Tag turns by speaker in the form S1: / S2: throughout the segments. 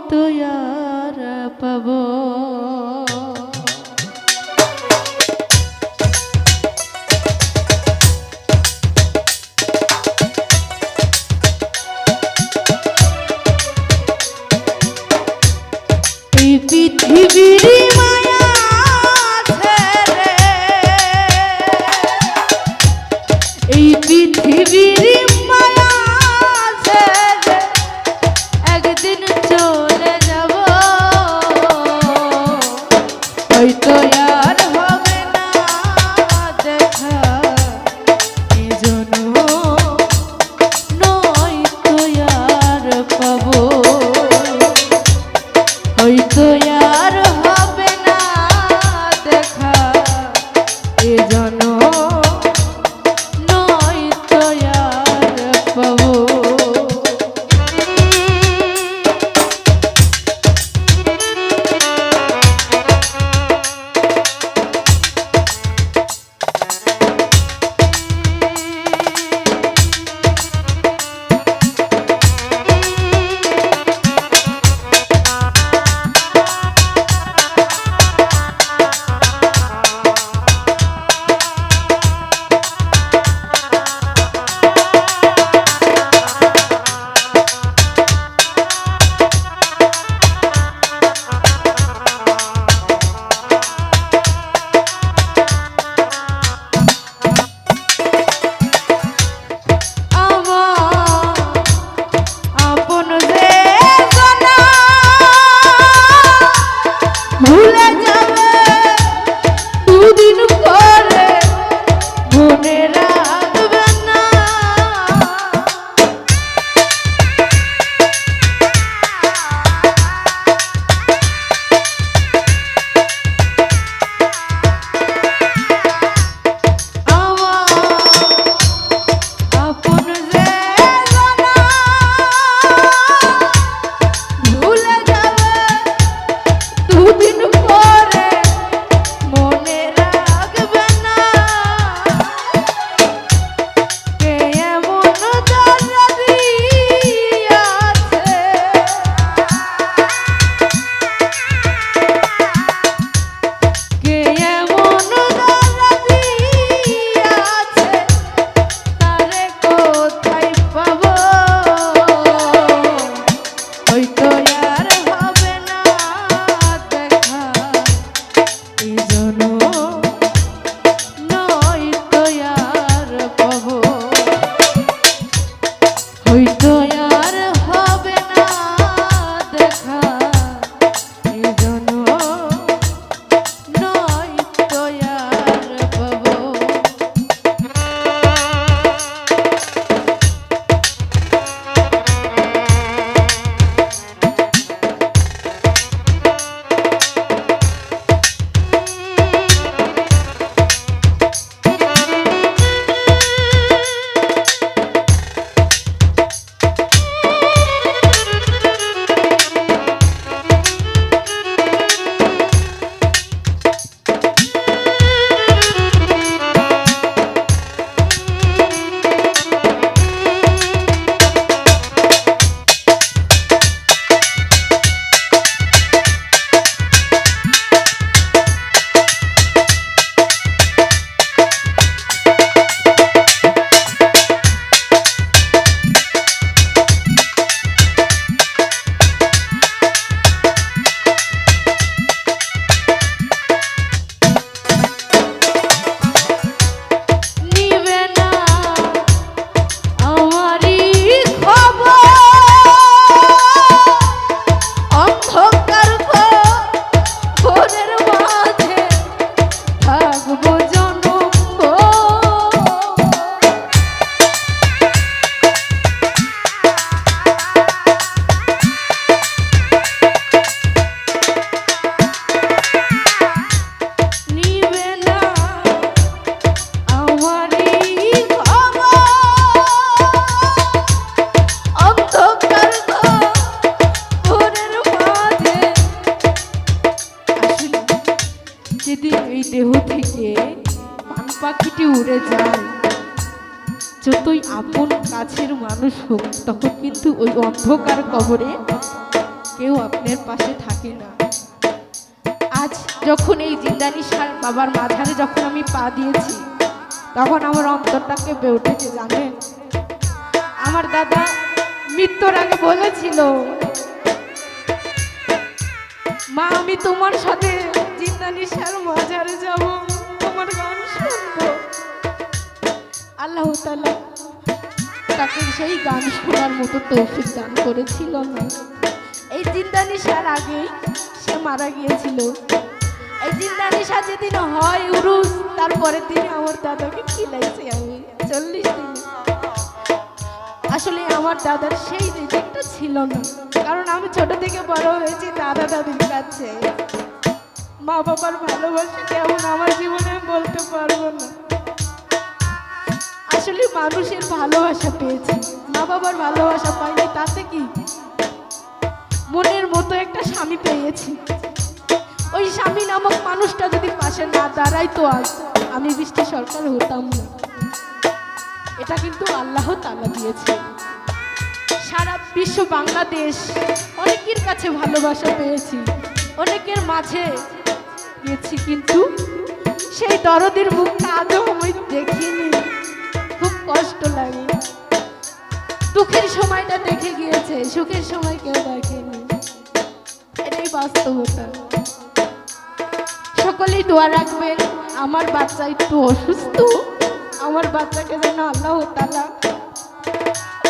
S1: তো আর পাবো। এই পৃথিবীর মায়া ছেড়ে, এই পৃথিবীর মায়া ছেড়ে একদিন চলে যাব, হয়তো আর হবে না দেখা এজন্য নয়তো আর পাবো, হয়তো আর হবে না দেখা এজন্য নয়তো আর পাবো। পাখিটি উড়ে যায়, যতই আপন কাছের মানুষ হোক তখন কিন্তু ওই অন্ধকার কবরে কেউ আপনার পাশে থাকে না। আজ যখন এই জিন্দানি সার বাবার মাঝারে যখন আমি পা দিয়েছি, তখন আমার অন্তরটা কেঁপে উঠেছে। জানেন, আমার দাদা মৃত্যুর আগে বলেছিল, মা আমি তোমার সাথে জিন্দানি সার মাঝারে যাব, তোমার গান শুনবো। আল্লাহ তাআলা তাকে সেই গান শোনার মতো তৌফিক দান করেছিল না। এই জিন্দানি সার আগেই সে মারা গিয়েছিল। এই জিন্দানি সার যেদিন হয় উরুস, তারপরে দিন আমার দাদাকে খিলাইছি আমি 40 দিন। আসলে আমার দাদার সেই রিজিকটা ছিল না, কারণ আমি ছোট থেকে বড় হয়েছি দাদা দাদির কাছে। মা বাবার ভালোবাসা কেমন আমার জীবনে বলতে পারবো না। আসলে মানুষের ভালোবাসা পেয়েছি, মা বাবার ভালোবাসা পাইনি। তাতে কি, মনের মতো একটা স্বামী পেয়েছি। ওই স্বামী নামক মানুষটা যদি পাশে না দাঁড়াইতো, আজ আমি বৃষ্টি সরকার হতাম না। এটা কিন্তু আল্লাহ তাআলা দিয়েছে। সারা বিশ্ব বাংলাদেশ অনেকের কাছে ভালোবাসা পেয়েছি, অনেকের মাঝে গেছি, কিন্তু সেই দরদের মুখটা আজও আমি দেখিনি। খুব কষ্ট লাগে। দুঃখের সময়টা দেখে গিয়েছে, সুখের সময় কেউ দেখেনি। এটাই বাস্তবতা। সকলেই দোয়া রাখবেন, আমার বাচ্চা একটু অসুস্থ, আমার বাচ্চাকে যেন আল্লাহ তাআলা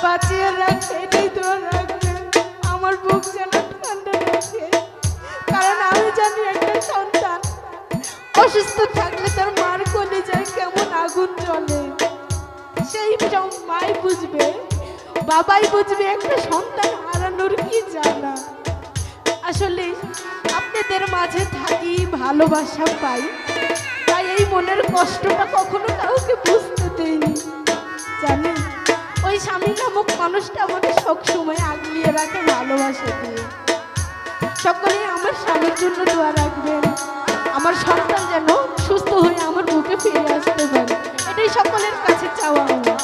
S1: বাঁচিয়ে রাখে, এটাই দোয়া রাখবেন। আমার বুক যেন ঠান্ডা রাখে, কারণ আমি জানি একটা সন্তান অসুস্থ থাকলে তার মার কলিজায় কেমন আগুন জ্বলে। সেই মাই বুঝবে, বাবাই বুঝবে একটা সন্তান হারানোর কি জ্বালা। আসলে আপনাদের মাঝে থাকি, ভালোবাসা পাই, তাই এই মনের কষ্টটা কখনো কাউকে বুঝতে দেয়নি। জানেন, ওই স্বামী নামক মানুষটা আমাকে সব সময় আগলিয়ে রাখে ভালোবাসা দিয়ে। সকলেই আমার স্বামীর জন্য দোয়া রাখবেন, আমার সন্তান যেন সুস্থ হয়ে আমার বুকে ফিরে আসতে পারে, এটাই সকলের কাছে চাওয়া আমার।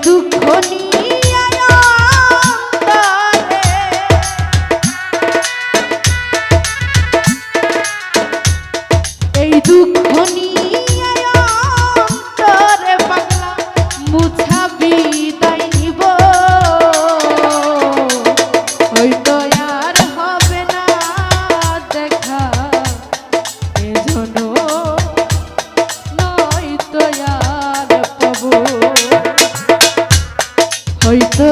S1: দুঃখ নিয়ে অন্তরে, এই দুঃখ নিয়ে অন্তরে পাগলা মুছা বিদায় নিব, হয়তো আর হবে না দেখা এজন্য নয়তো আর পাবো, হয়তো